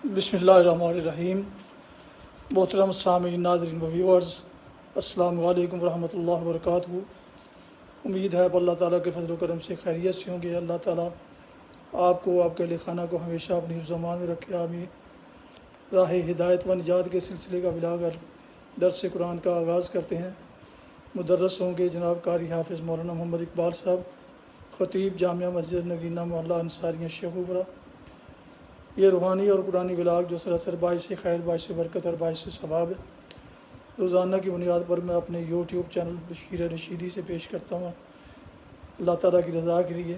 بسم اللہ الرحمن الرحیم۔ محترم سامعین، ناظرین و ویورز، السلام علیکم ورحمۃ اللہ وبرکاتہ۔ امید ہے اللہ تعالیٰ کے فضل و کرم سے خیریت سے ہوں گے۔ اللہ تعالیٰ آپ کو، آپ کے اہل خانہ کو ہمیشہ اپنی حفظ و امان میں رکھے، آمین۔ راہ ہدایت و نجات کے سلسلے کا بلاغ درس قرآن کا آغاز کرتے ہیں۔ مدرس ہوں گے جناب قاری حافظ مولانا محمد اقبال صاحب، خطیب جامعہ مسجد نگینہ محلہ انصاریہ شیخوپورہ۔ یہ روحانی اور قرآنی بلاغ جو سراسر باعث خیر، باعث برکت اور باعث ثواب ہے، روزانہ کی بنیاد پر میں اپنے یوٹیوب چینل بشیر رشیدی سے پیش کرتا ہوں، اللہ تعالیٰ کی رضا کے لیے۔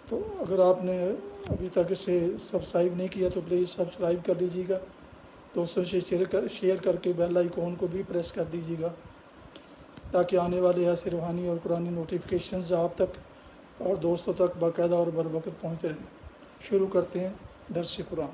تو اگر آپ نے ابھی تک اسے سبسکرائب نہیں کیا تو پلیز سبسکرائب کر لیجیے گا، دوستوں سے شیئر کر کے بیل آئیکن کو بھی پریس کر دیجیے گا تاکہ آنے والے ایسے روحانی اور قرآنی نوٹیفیکیشنز آپ تک اور دوستوں تک باقاعدہ اور بروقت پہنچتے رہیں۔ شروع کرتے ہیں درس قرآن۔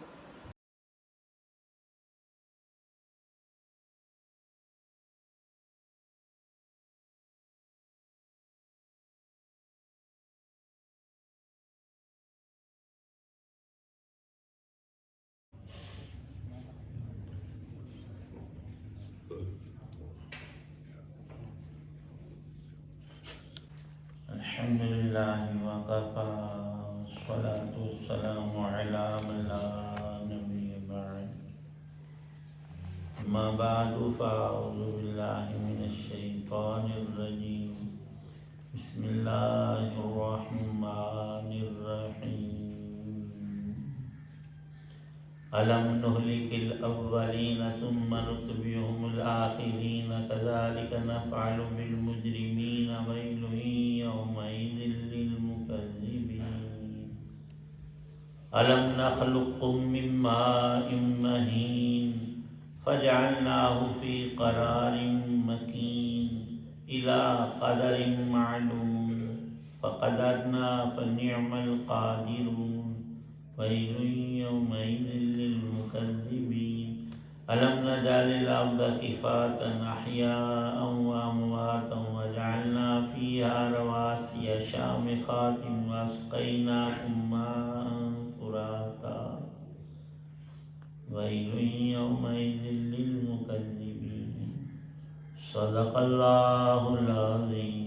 الحمد للہ وکفی والصلاة والسلام علی من لا نبی بعد، اما بعد فاعوذ باللہ من الشیطان الرجیم، بسم اللہ الرحمن الرحیم۔ أَلَمْ نُهْلِكِ الْأَوَّلِينَ ثُمَّ نُتْبِعُهُمُ الْآخِرِينَ كَذَلِكَ نَفْعَلُ بِالْمُجْرِمِينَ وَيْلٌ يَوْمَئِذٍ لِّلْمُكَذِّبِينَ أَلَمْ نَخْلُقكُّم مِّن مَّاءٍ مَّهِينٍ فَجَعَلْنَاهُ فِي قَرَارٍ مَّكِينٍ إِلَىٰ قَدَرٍ مَّعْلُومٍ فَقَدَرْنَا فَنِعْمَ الْقَادِرُونَ وَيْلٌ يَوْمَئِذٍ لِّلْمُكَذِّبِينَ أَلَمْ نَجْعَلِ الْأَرْضَ كِفَاتًا أَحْيَاءً وَأَمْوَاتًا وَجَعَلْنَا فِيهَا رَوَاسِيَ شَامِخَاتٍ وَأَسْقَيْنَاكُم مَّاءً فُرَاتًا وَيْلٌ يَوْمَئِذٍ لِّلْمُكَذِّبِينَ صدق اللہ العظیم۔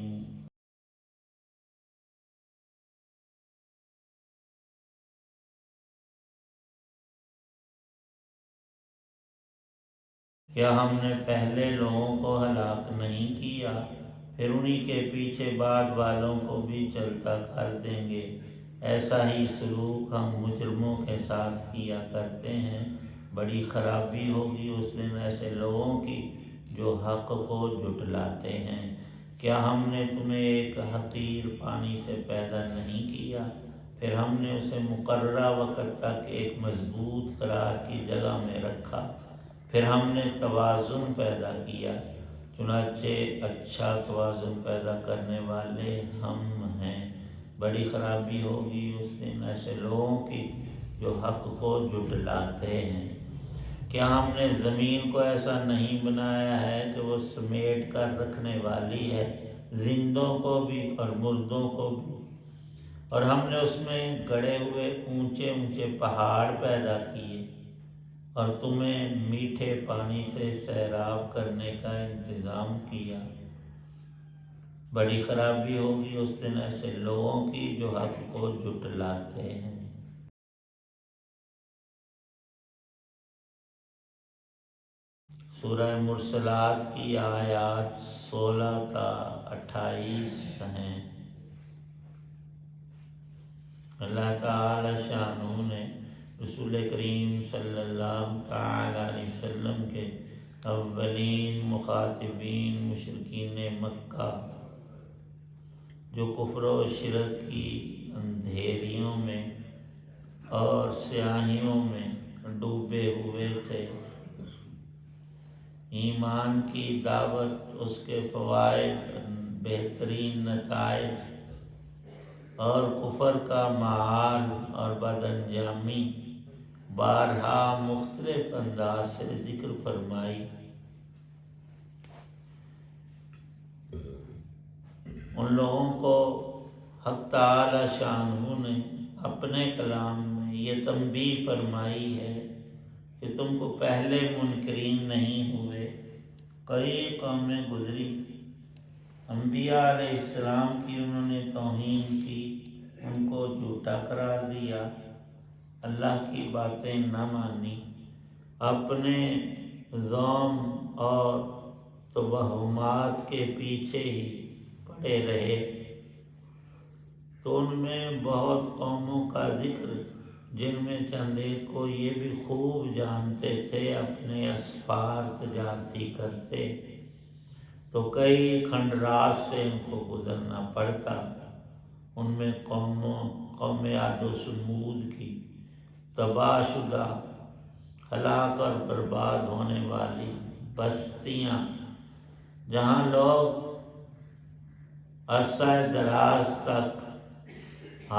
کیا ہم نے پہلے لوگوں کو ہلاک نہیں کیا، پھر انہی کے پیچھے بعد والوں کو بھی چلتا کر دیں گے۔ ایسا ہی سلوک ہم مجرموں کے ساتھ کیا کرتے ہیں۔ بڑی خرابی ہوگی اس دن ایسے لوگوں کی جو حق کو جھٹلاتے ہیں۔ کیا ہم نے تمہیں ایک حقیر پانی سے پیدا نہیں کیا، پھر ہم نے اسے مقررہ وقت تک ایک مضبوط قرار کی جگہ میں رکھا، پھر ہم نے توازن پیدا کیا، چنانچہ اچھا توازن پیدا کرنے والے ہم ہیں۔ بڑی خرابی ہوگی اس دن ایسے لوگوں کی جو حق کو جھٹلاتے ہیں۔ کیا ہم نے زمین کو ایسا نہیں بنایا ہے کہ وہ سمیٹ کر رکھنے والی ہے، زندوں کو بھی اور مردوں کو بھی؟ اور ہم نے اس میں گڑے ہوئے اونچے اونچے پہاڑ پیدا کیے اور تمہیں میٹھے پانی سے سیراب کرنے کا انتظام کیا۔ بڑی خرابی ہوگی اس دن ایسے لوگوں کی جو حق کو جھٹلاتے ہیں۔ سورہ مرسلات کی آیات 16 تا 28 ہیں۔ اللہ تعالی شانہ نے رسول کریم صلی اللہ تعالی علیہ وسلم کے اولین مخاطبین مشرکین مکہ جو کفر و شرک کی اندھیریوں میں اور سیاہیوں میں ڈوبے ہوئے تھے، ایمان کی دعوت، اس کے فوائد، بہترین نتائج اور کفر کا معال اور بد انجامی بارہا مختلف انداز سے ذکر فرمائی۔ ان لوگوں کو حق تعالی شانہ نے اپنے کلام میں میں یہ تنبیہ فرمائی ہے کہ تم کو پہلے منکرین نہیں ہوئے، کئی قومیں گزری، انبیاء علیہ السلام کی انہوں نے توہین کی، ان کو جھوٹا قرار دیا، اللہ کی باتیں نہ مانی، اپنے ظلم اور توہمات کے پیچھے ہی پڑے رہے۔ تو ان میں بہت قوموں کا ذکر، جن میں چند ایک کو یہ بھی خوب جانتے تھے، اپنے اسفار تجارتی کرتے، تو کئی کھنڈرات سے ان کو گزرنا پڑتا۔ ان میں قوم عاد و سمود کی تباہ شدہ، ہلاک اور برباد ہونے والی بستیاں، جہاں لوگ عرصہ دراز تک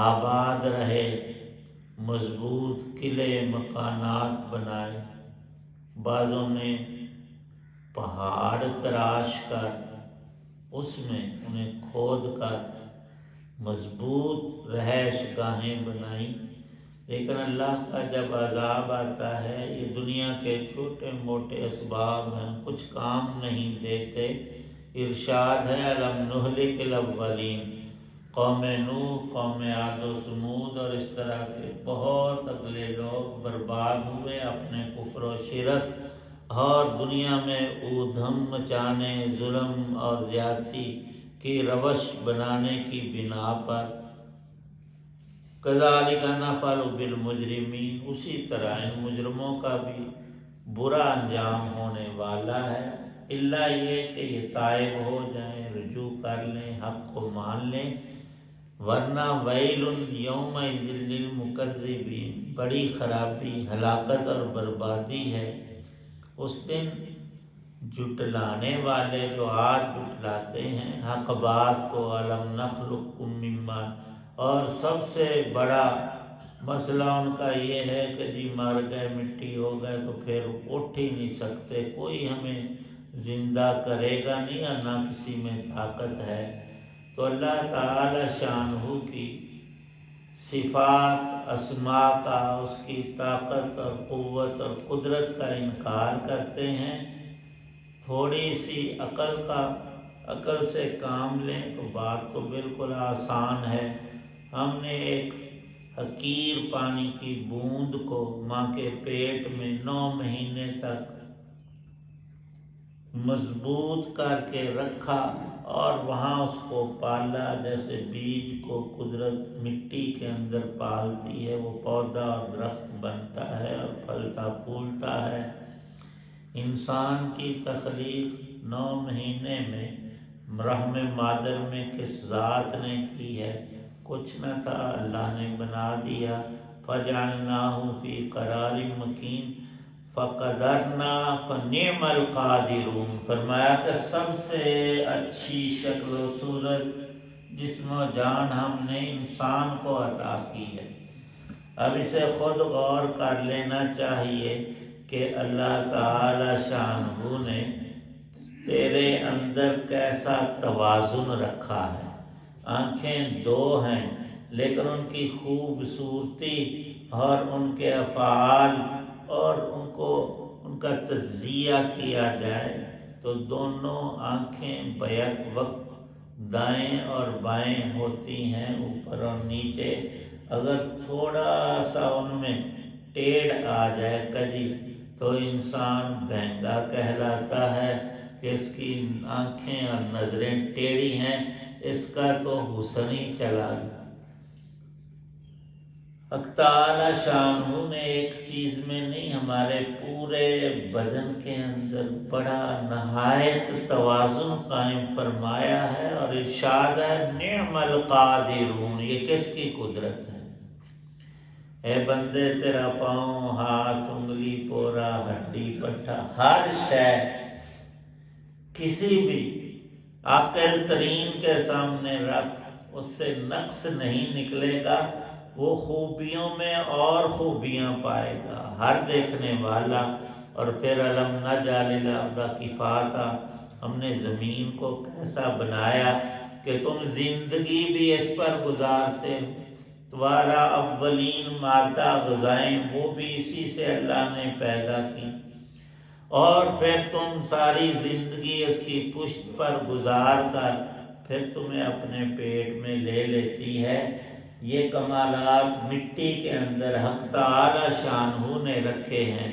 آباد رہے، مضبوط قلعے مکانات بنائے، بعضوں نے پہاڑ تراش کر اس میں انہیں کھود کر مضبوط رہائش گاہیں بنائیں، لیکن اللہ کا جب عذاب آتا ہے، یہ دنیا کے چھوٹے موٹے اسباب ہیں، کچھ کام نہیں دیتے۔ ارشاد ہے الم نہلک الاولین، قوم نوح، قوم عاد و سمود اور اس طرح کے بہت اگلے لوگ برباد ہوئے اپنے کفر و شرک اور دنیا میں اودھم مچانے، ظلم اور زیادتی کی روش بنانے کی بنا پر۔ کذالک نفعل بالمجرمین، اسی طرح ان مجرموں کا بھی برا انجام ہونے والا ہے، الا یہ کہ یہ تائب ہو جائیں، رجوع کر لیں، حق کو مان لیں، ورنہ ویل یومئذ للمکذبین، بڑی خرابی، ہلاکت اور بربادی ہے اس دن جھٹلانے والے جو آج جھٹلاتے ہیں حق بات کو۔ الم نخلقکم من ماء، اور سب سے بڑا مسئلہ ان کا یہ ہے کہ جی مر گئے، مٹی ہو گئے تو پھر اٹھ ہی نہیں سکتے، کوئی ہمیں زندہ کرے گا نہیں اور نہ کسی میں طاقت ہے۔ تو اللہ تعالی شانہ کی صفات، اسماء کا، اس کی طاقت اور قوت اور قدرت کا انکار کرتے ہیں۔ تھوڑی سی عقل سے کام لیں تو بات تو بالکل آسان ہے۔ ہم نے ایک حقیر پانی کی بوند کو ماں کے پیٹ میں 9 مہینے تک مضبوط کر کے رکھا اور وہاں اس کو پالا، جیسے بیج کو قدرت مٹی کے اندر پالتی ہے، وہ پودا اور درخت بنتا ہے اور پھلتا پھولتا ہے۔ انسان کی تخلیق 9 مہینے میں رحم مادر میں کس ذات نے کی ہے؟ کچھ نہ تھا، اللہ نے بنا دیا۔ فَجَعَلْنَاهُ فِي قَرَارٍ مَّكِينٍ فَقَدَرْنَا فَنِعْمَ الْقَادِرُونَ، فرمایا کہ سب سے اچھی شکل و صورت، جسم و جان ہم نے انسان کو عطا کی ہے۔ اب اسے خود غور کر لینا چاہیے کہ اللہ تعالی شانہ نے تیرے اندر کیسا توازن رکھا ہے۔ آنکھیں 2 ہیں، لیکن ان کی خوبصورتی اور ان کے افعال اور ان کا تجزیہ کیا جائے تو دونوں آنکھیں بیک وقت دائیں اور بائیں ہوتی ہیں، اوپر اور نیچے۔ اگر تھوڑا سا ان میں ٹیڑھ آ جائے کجی تو انسان بہنگا کہلاتا ہے کہ اس کی آنکھیں اور نظریں ٹیڑھی ہیں، اس کا تو حسن ہی چلا گیا۔ حق تعالی شانہ نے ایک چیز میں نہیں، ہمارے پورے بدن کے اندر بڑا نہایت توازن قائم فرمایا ہے، اور ارشاد ہے نعم القادرون، یہ کس کی قدرت ہے؟ اے بندے تیرا پاؤں، ہاتھ، انگلی، پورا، ہڈی، پٹھا، ہر شے کسی بھی عاقل ترین کے سامنے رکھ، اس سے نقص نہیں نکلے گا، وہ خوبیوں میں اور خوبیاں پائے گا ہر دیکھنے والا۔ اور پھر الم نجعل الارض کفاتا، ہم نے زمین کو کیسا بنایا کہ تم زندگی بھی اس پر گزارتے ہو، تمہارا اولین مادہ غذائیں وہ بھی اسی سے اللہ نے پیدا کی، اور پھر تم ساری زندگی اس کی پشت پر گزار کر پھر تمہیں اپنے پیٹ میں لے لیتی ہے۔ یہ کمالات مٹی کے اندر حق تعالی شانہ نے رکھے ہیں،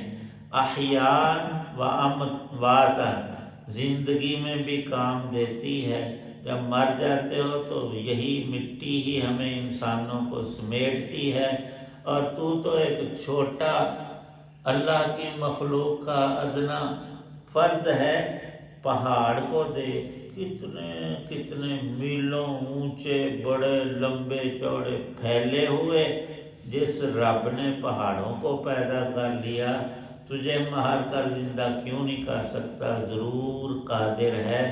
احیان و امواتا، زندگی میں بھی کام دیتی ہے۔ جب مر جاتے ہو تو یہی مٹی ہی ہمیں انسانوں کو سمیٹتی ہے، اور تو ایک چھوٹا اللہ کی مخلوق کا ادنا فرد ہے۔ پہاڑ کو دیکھ، کتنے کتنے میلوں اونچے، بڑے لمبے چوڑے پھیلے ہوئے، جس رب نے پہاڑوں کو پیدا کر لیا تجھے مار کر زندہ کیوں نہیں کر سکتا؟ ضرور قادر ہے۔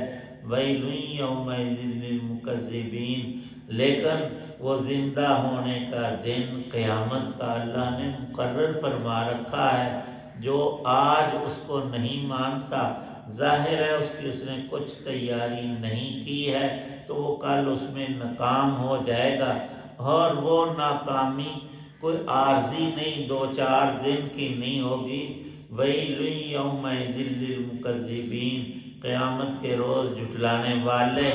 ویل یومئذ للمکذبین، لیکن وہ زندہ ہونے کا دن قیامت کا اللہ نے مقرر فرما رکھا ہے۔ جو آج اس کو نہیں مانتا، ظاہر ہے اس نے کچھ تیاری نہیں کی ہے، تو وہ کل اس میں ناکام ہو جائے گا، اور وہ ناکامی کوئی عارضی نہیں، 2-4 دن کی نہیں ہوگی۔ ویل یومئذ للمکذبین، قیامت کے روز جھٹلانے والے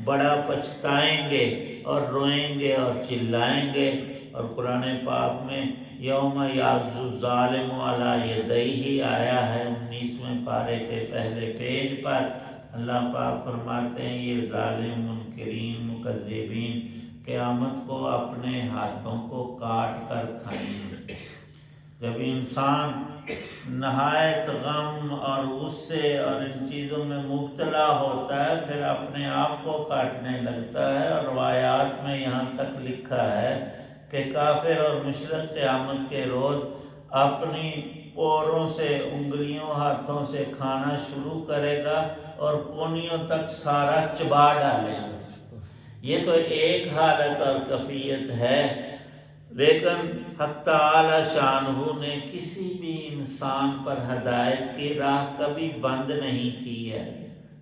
بڑا پچھتائیں گے اور روئیں گے اور چلائیں گے۔ اور قرآن پاک میں یوم یعض الظالم علی یدیہ آیا ہے 19ویں پارے کے پہلے پیج پر۔ اللہ پاک فرماتے ہیں یہ ظالم، منکرین، مکذبین قیامت کو اپنے ہاتھوں کو کاٹ کر کھائیں گے۔ جب انسان نہایت غم اور غصے اور ان چیزوں میں مبتلا ہوتا ہے، پھر اپنے آپ کو کاٹنے لگتا ہے، اور روایات میں یہاں تک لکھا ہے کہ کافر اور مشرک قیامت کے روز اپنی پوروں سے، انگلیوں، ہاتھوں سے کھانا شروع کرے گا اور کونیوں تک سارا چبا ڈالے گا۔ یہ تو ایک حالت اور کیفیت ہے، لیکن حق تعالی شانہ نے کسی بھی انسان پر ہدایت کی راہ کبھی بند نہیں کی ہے۔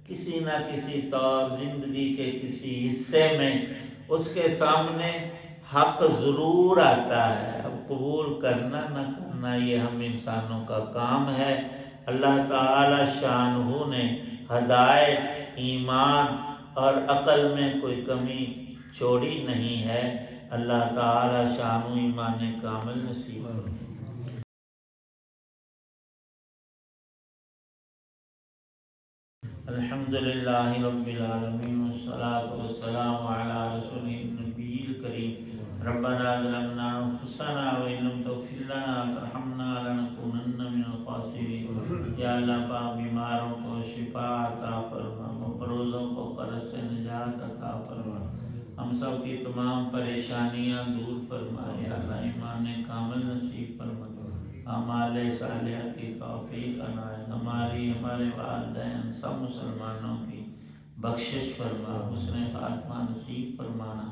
کسی نہ کسی طور زندگی کے کسی حصے میں اس کے سامنے حق ضرور آتا ہے، اب قبول کرنا نہ کرنا یہ ہم انسانوں کا کام ہے۔ اللہ تعالی شانہ نے ہدایت، ایمان اور عقل میں کوئی کمی چھوڑی نہیں ہے۔ اللہ تعالی شانہ ایمان کامل نصیب کرے۔ الحمدللہ رب العالمین، والصلاة والسلام علی رسولہ النبی الکریم۔ ربنا ظلمنا انفسنا وان لم تغفر لنا وترحمنا لنکونن من الخاسرین۔ یا اللہ پاک بیماروں کو شفا عطا فرما، مقروضوں کو قرض سے نجات عطا فرما، ہم سب کی تمام پریشانیاں دور فرما۔ یا اللہ ایمان کامل نصیب فرما، اعمال صالحہ کی توفیق عنایت، ہمارے والدین سب مسلمانوں کی بخشش فرما، حسن خاتمہ نصیب فرمانا۔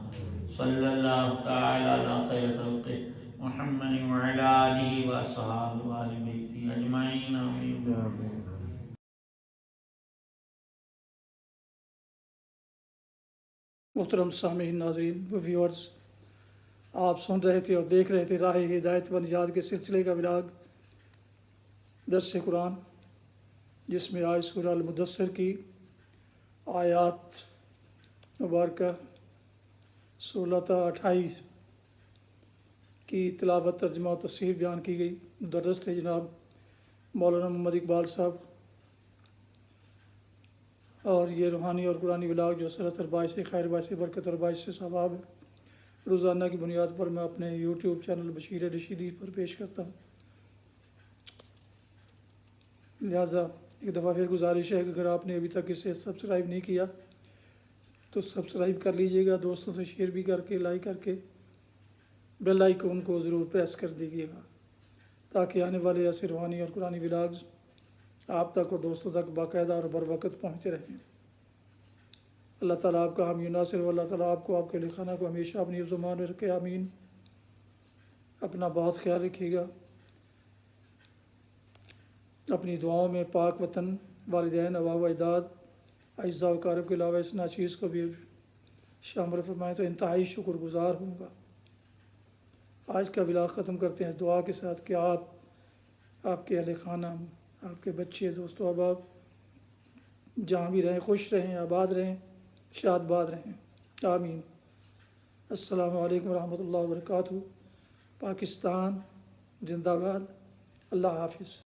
صلی اللہ تعالی علی خیر خلقہ محمد وعلی آلہ واصحابہ وآل بیتہ اجمعین، آمین۔ محترم سامعین، ناظرین و ویورز، آپ سن رہے تھے اور دیکھ رہے تھے راہ ہدایت و نجات کے سلسلے کا ولاگ درس قرآن، جس میں آج سورہ المدثر کی آیات مبارکہ 16 تا 28 کی تلاوت، ترجمہ و تفسیر بیان کی گئی۔ مدرس تھے جناب مولانا محمد اقبال صاحب، اور یہ روحانی اور قرآنی ولاگ جو صلت اور باعث خیر، باعث برکت اور باعث ثواب ہے، روزانہ کی بنیاد پر میں اپنے یوٹیوب چینل بشیر رشیدی پر پیش کرتا ہوں۔ لہٰذا ایک دفعہ پھر گزارش ہے کہ اگر آپ نے ابھی تک اسے سبسکرائب نہیں کیا تو سبسکرائب کر لیجئے گا، دوستوں سے شیئر بھی کر کے، لائک کر کے بیل آئیکن کو ضرور پریس کر دیجیے گا، تاکہ آنے والے ایسے روحانی اور قرآنی ولاگز آپ تک اور دوستوں تک باقاعدہ اور بر وقت پہنچتے رہیں۔ اللہ تعالیٰ آپ کا حامی و ناصر، اللہ تعالیٰ آپ کو، آپ کے لکھانہ کو ہمیشہ اپنی حفظ و امان میں رکھے، آمین۔ اپنا بہت خیال رکھیے گا، اپنی دعاؤں میں پاک وطن، والدین، آباء و اجداد، اعزاء و اقارب کے علاوہ اس ناچیز کو بھی شامل فرمائیں تو انتہائی شکر گزار ہوں گا۔ آج کا ولاگ ختم کرتے ہیں اس دعا کے ساتھ کہ آپ کے اہل خانہ، آپ کے بچے، دوست و احباب جہاں بھی رہیں خوش رہیں، آباد رہیں، شاد باد رہیں، آمین۔ السلام علیکم ورحمۃ اللہ وبرکاتہ۔ پاکستان زندہ باد۔ اللہ حافظ۔